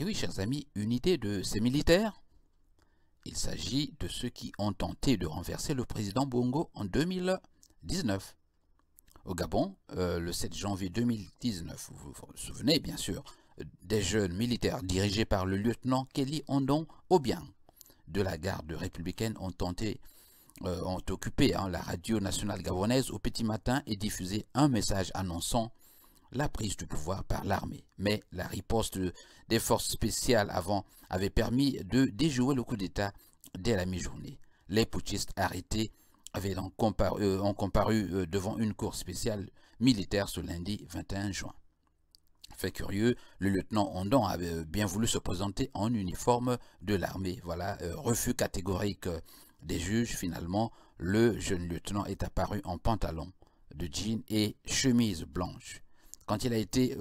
Et oui, chers amis, une idée de ces militaires. Il s'agit de ceux qui ont tenté de renverser le président Bongo en 2019. Au Gabon, le 7 janvier 2019, vous vous souvenez bien sûr, des jeunes militaires dirigés par le lieutenant Kelly Ondon Obiang de la garde républicaine ont occupé la radio nationale gabonaise au petit matin et diffusé un message annonçant la prise du pouvoir par l'armée. Mais la riposte des forces spéciales avait permis de déjouer le coup d'État dès la mi-journée. Les putschistes arrêtés ont comparu devant une cour spéciale militaire ce lundi 21 juin. Fait curieux, le lieutenant Ondon avait bien voulu se présenter en uniforme de l'armée. Voilà, refus catégorique des juges. Finalement, le jeune lieutenant est apparu en pantalon de jean et chemise blanche. Quand il a été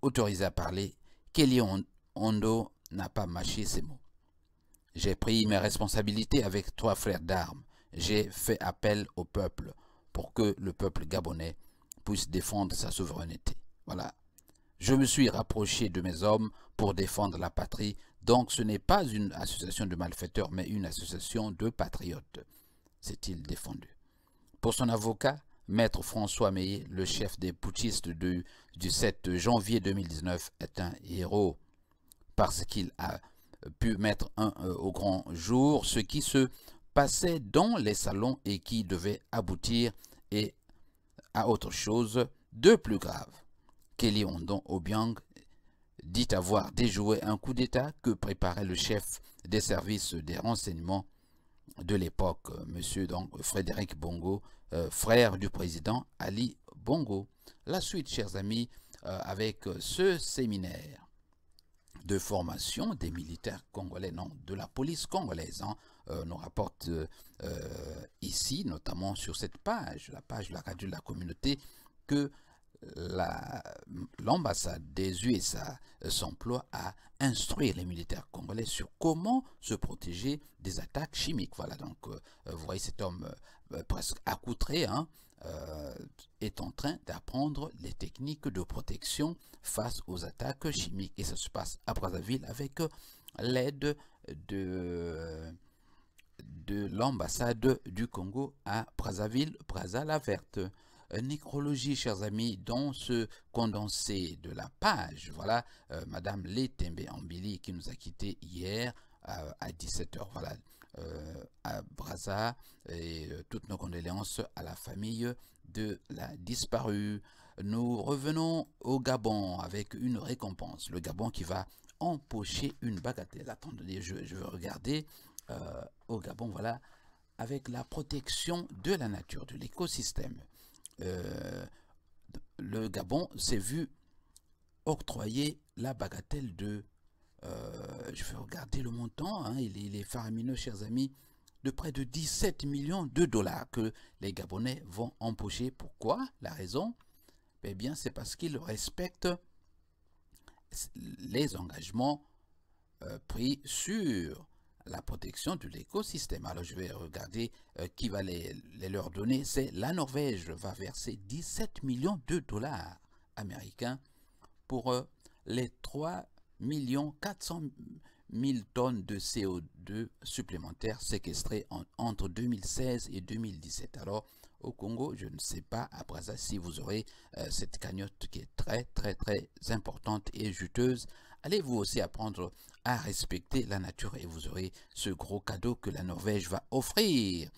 autorisé à parler, Kelly Ondo n'a pas mâché ses mots. J'ai pris mes responsabilités avec 3 frères d'armes. J'ai fait appel au peuple pour que le peuple gabonais puisse défendre sa souveraineté. Voilà. Je me suis rapproché de mes hommes pour défendre la patrie. Donc ce n'est pas une association de malfaiteurs, mais une association de patriotes, s'est-il défendu. Pour son avocat, Maître François Meillet, le chef des putschistes du 7 janvier 2019, est un héros parce qu'il a pu mettre au grand jour ce qui se passait dans les salons et qui devait aboutir à autre chose de plus grave. Kelly Ondon Obiang dit avoir déjoué un coup d'État que préparait le chef des services des renseignements de l'époque, M. Frédéric Bongo, frère du président Ali Bongo. La suite, chers amis, avec ce séminaire de formation des militaires congolais, non, de la police congolaise, nous rapporte ici, notamment sur cette page, la page de la radio de la communauté, que l'ambassade des USA s'emploie à instruire les militaires congolais sur comment se protéger des attaques chimiques. Voilà, donc vous voyez cet homme presque accoutré est en train d'apprendre les techniques de protection face aux attaques chimiques. Et ça se passe à Brazzaville avec l'aide de l'ambassade du Congo à Brazzaville, Brazza-la-Verte. Nécrologie, chers amis, dans ce condensé de la page. Voilà, Madame Letembe Ambili qui nous a quittés hier à 17h. Voilà, à Brazza, et toutes nos condoléances à la famille de la disparue. Nous revenons au Gabon avec une récompense. Le Gabon qui va empocher une bagatelle. Attendez, je veux regarder au Gabon, voilà, avec la protection de la nature, de l'écosystème. Le Gabon s'est vu octroyer la bagatelle de, je vais regarder le montant, il est faramineux, chers amis, de près de 17 millions de dollars que les Gabonais vont empocher. Pourquoi? La raison? Eh bien, c'est parce qu'ils respectent les engagements pris sur la protection de l'écosystème. Alors je vais regarder qui va les leur donner. C'est la Norvège va verser 17 millions de dollars américains pour les 3 400 000 tonnes de CO2 supplémentaires séquestrées entre 2016 et 2017. Alors au Congo, je ne sais pas à Brazza si vous aurez cette cagnotte qui est très importante et juteuse. Allez vous aussi apprendre à respecter la nature et vous aurez ce gros cadeau que la Norvège va offrir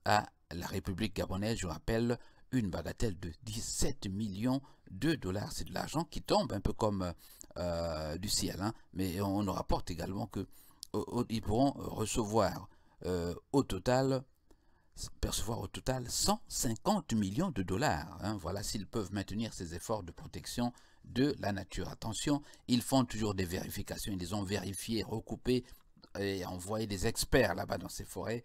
à la République gabonaise. Je rappelle, une bagatelle de 17 millions de dollars. C'est de l'argent qui tombe un peu comme du ciel, mais on nous rapporte également que ils pourront percevoir au total 150 millions de dollars. Voilà, s'ils peuvent maintenir ces efforts de protection de la nature. Attention, ils font toujours des vérifications. Ils les ont vérifiés, recoupés et envoyé des experts là-bas dans ces forêts.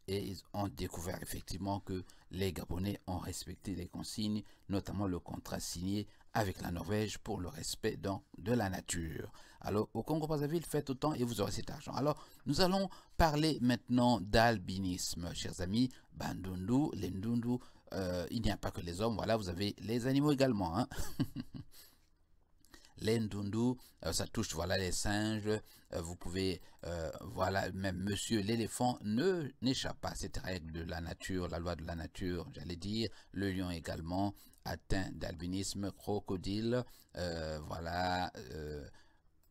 Et ils ont découvert effectivement que les Gabonais ont respecté les consignes, notamment le contrat signé avec la Norvège pour le respect de la nature. Alors, au Congo-Brazzaville, faites autant et vous aurez cet argent. Alors, nous allons parler maintenant d'albinisme, chers amis. Bandundu, les Ndundu, il n'y a pas que les hommes, voilà, vous avez les animaux également. les ndundu, ça touche voilà les singes, vous pouvez, voilà, même monsieur l'éléphant ne n'échappe pas à cette règle de la nature, la loi de la nature, j'allais dire, le lion également, atteint d'albinisme, crocodile, voilà,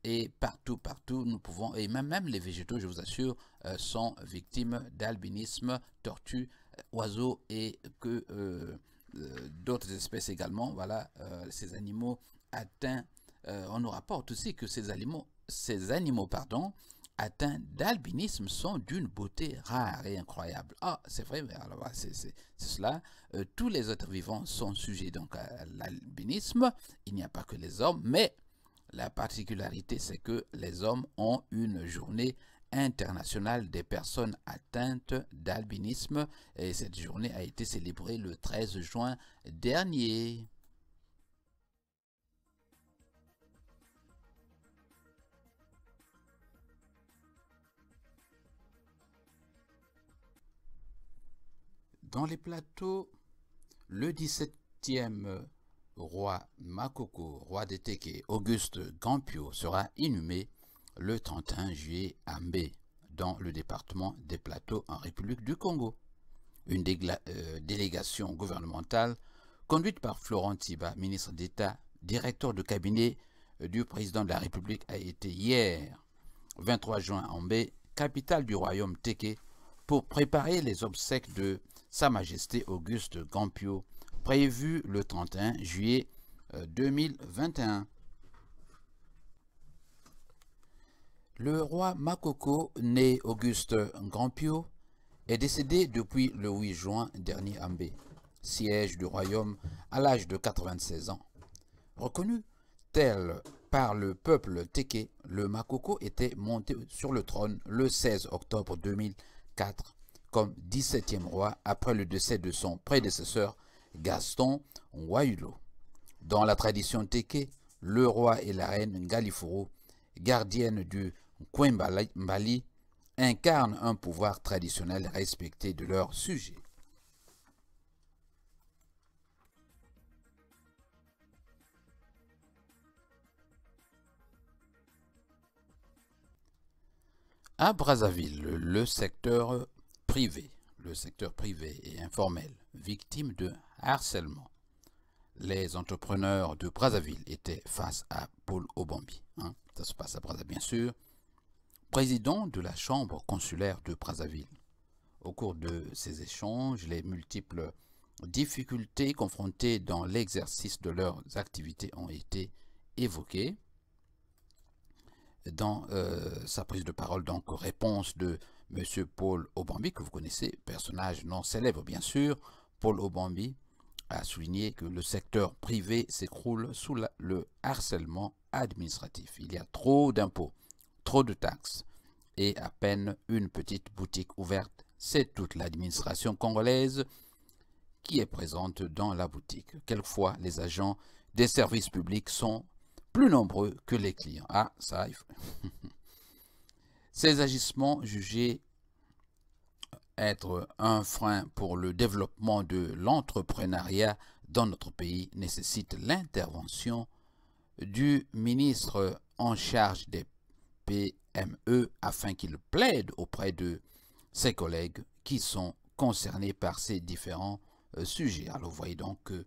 et partout, nous pouvons, et même les végétaux, je vous assure, sont victimes d'albinisme, tortues, oiseaux et que d'autres espèces également. Voilà, ces animaux atteints, on nous rapporte aussi que ces animaux, pardon, atteints d'albinisme sont d'une beauté rare et incroyable. Ah, c'est vrai, mais alors c'est cela. Tous les êtres vivants sont sujets donc à l'albinisme. Il n'y a pas que les hommes, mais la particularité, c'est que les hommes ont une journée internationale des personnes atteintes d'albinisme et cette journée a été célébrée le 13 juin dernier. Dans les plateaux, le 17e roi Makoko, roi des Téké, Auguste Gampio, sera inhumé le 31 juillet à Mbé, dans le département des Plateaux en République du Congo. Une délégation gouvernementale conduite par Florent Tiba, ministre d'État, directeur de cabinet du président de la République, a été hier, 23 juin, à Mbé, capitale du royaume Téké, pour préparer les obsèques de Sa Majesté Auguste Gampio, prévu le 31 juillet 2021. Le roi Makoko, né Auguste Gampio, est décédé depuis le 8 juin dernier à Mbé, siège du royaume à l'âge de 96 ans. Reconnu tel par le peuple Téké, le Makoko était monté sur le trône le 16 octobre 2004 comme 17e roi après le décès de son prédécesseur Gaston Wayulo. Dans la tradition Téké, le roi et la reine Ngalifuru, gardienne du Kwembali, incarnent un pouvoir traditionnel respecté de leurs sujets. À Brazzaville, le secteur privé et informel, victime de harcèlement. Les entrepreneurs de Brazzaville étaient face à Paul Obambi. Ça se passe à Brazzaville, bien sûr. Président de la chambre consulaire de Brazzaville. Au cours de ces échanges, les multiples difficultés confrontées dans l'exercice de leurs activités ont été évoquées. Dans sa prise de parole, donc réponse de M. Paul Obambi, que vous connaissez, personnage non célèbre bien sûr, Paul Obambi a souligné que le secteur privé s'écroule sous le harcèlement administratif. Il y a trop d'impôts, trop de taxes et à peine une petite boutique ouverte. C'est toute l'administration congolaise qui est présente dans la boutique. Quelquefois, les agents des services publics sont plus nombreux que les clients. Ah, ça, il faut... Ces agissements jugés être un frein pour le développement de l'entrepreneuriat dans notre pays nécessitent l'intervention du ministre en charge des PME afin qu'il plaide auprès de ses collègues qui sont concernés par ces différents sujets. Alors vous voyez donc que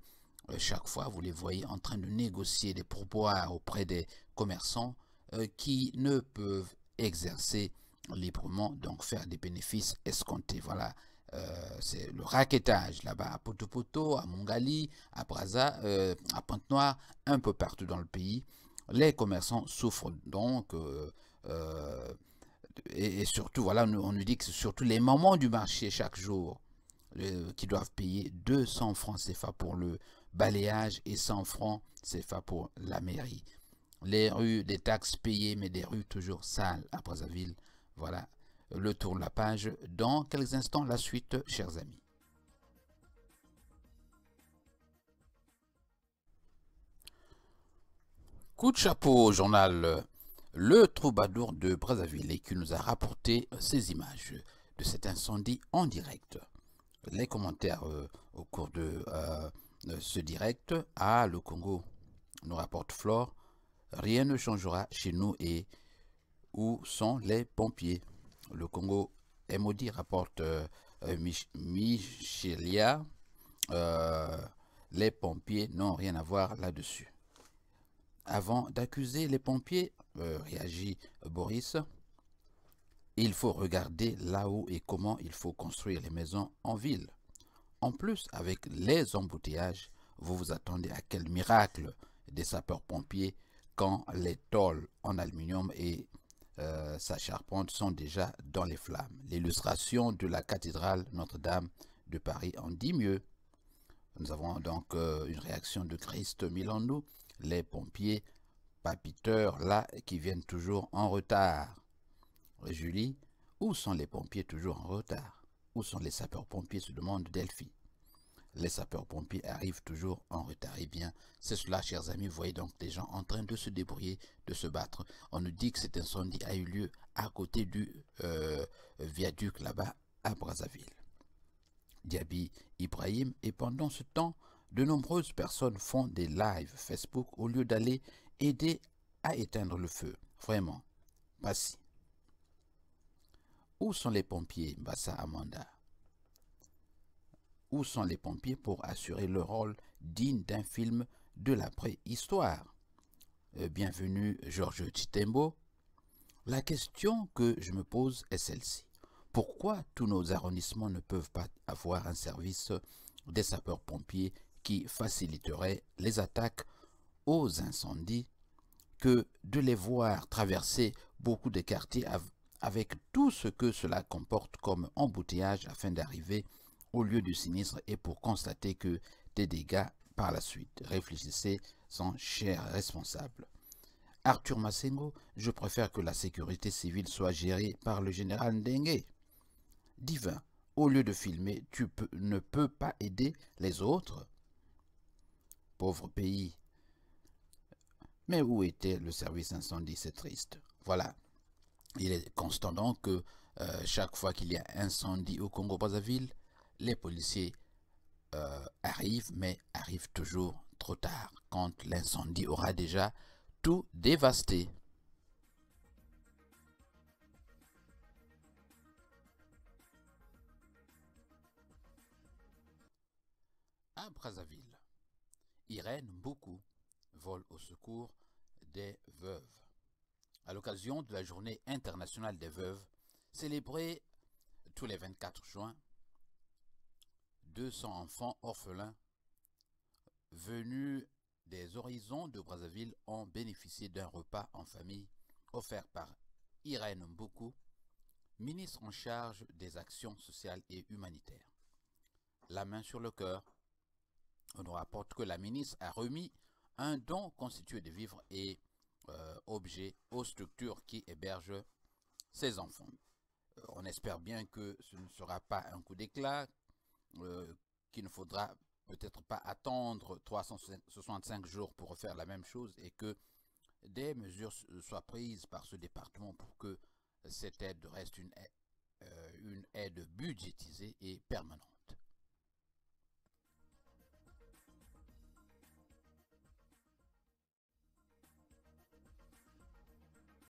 chaque fois vous les voyez en train de négocier des pourboires auprès des commerçants qui ne peuvent exercer librement, donc faire des bénéfices escomptés. Voilà, c'est le raquettage là-bas à Poto-Poto, à Mongali, à Brazza, à Pointe-Noire, un peu partout dans le pays. Les commerçants souffrent donc et surtout, voilà, on nous dit que c'est surtout les mamans du marché chaque jour qui doivent payer 200 francs CFA pour le balayage et 100 francs CFA pour la mairie. Les rues, des taxes payées, mais des rues toujours sales à Brazzaville. Voilà le tour de la page. Dans quelques instants, la suite, chers amis. Coup de chapeau au journal Le Troubadour de Brazzaville et qui nous a rapporté ces images de cet incendie en direct. Les commentaires au cours de ce direct. Ah, le Congo, nous rapporte Flore. Rien ne changera chez nous et où sont les pompiers? Le Congo est maudit, rapporte Michelia. Les pompiers n'ont rien à voir là-dessus. Avant d'accuser les pompiers, réagit Boris, il faut regarder là où et comment il faut construire les maisons en ville. En plus, avec les embouteillages, vous vous attendez à quel miracle des sapeurs-pompiers quand les tôles en aluminium et sa charpente sont déjà dans les flammes. L'illustration de la cathédrale Notre-Dame de Paris en dit mieux. Nous avons donc une réaction de Christ mille en nous, les pompiers papiteurs là qui viennent toujours en retard. Julie, où sont les pompiers toujours en retard? Où sont les sapeurs-pompiers, se demande Delphi. Les sapeurs-pompiers arrivent toujours en retard. Eh bien, c'est cela, chers amis. Vous voyez donc des gens en train de se débrouiller, de se battre. On nous dit que cet incendie a eu lieu à côté du viaduc là-bas à Brazzaville. Diaby Ibrahim, et pendant ce temps, de nombreuses personnes font des lives Facebook au lieu d'aller aider à éteindre le feu. Vraiment, pas si. Où sont les pompiers, Bassa Amanda? Où sont les pompiers pour assurer le rôle digne d'un film de la préhistoire? Bienvenue Georges Chitembo. La question que je me pose est celle-ci. Pourquoi tous nos arrondissements ne peuvent pas avoir un service des sapeurs-pompiers qui faciliterait les attaques aux incendies que de les voir traverser beaucoup de quartiers avec tout ce que cela comporte comme embouteillage afin d'arriver au lieu du sinistre et pour constater que des dégâts par la suite? Réfléchissez sans cher responsable. Arthur Massengo, je préfère que la sécurité civile soit gérée par le général Ndengue. Divin, au lieu de filmer, ne peux pas aider les autres? Pauvre pays. Mais où était le service incendie? C'est triste. Voilà. Il est constant donc que chaque fois qu'il y a incendie au Congo-Brazzaville, les policiers arrivent, mais arrivent toujours trop tard, quand l'incendie aura déjà tout dévasté. À Brazzaville, Irène Mboukou vole au secours des veuves. À l'occasion de la Journée internationale des veuves, célébrée tous les 24 juin, 200 enfants orphelins venus des horizons de Brazzaville ont bénéficié d'un repas en famille offert par Irène Mboukou, ministre en charge des actions sociales et humanitaires. La main sur le cœur, on nous rapporte que la ministre a remis un don constitué de vivres et objets aux structures qui hébergent ces enfants. On espère bien que ce ne sera pas un coup d'éclat, qu'il ne faudra peut-être pas attendre 365 jours pour refaire la même chose et que des mesures soient prises par ce département pour que cette aide reste une aide budgétisée et permanente.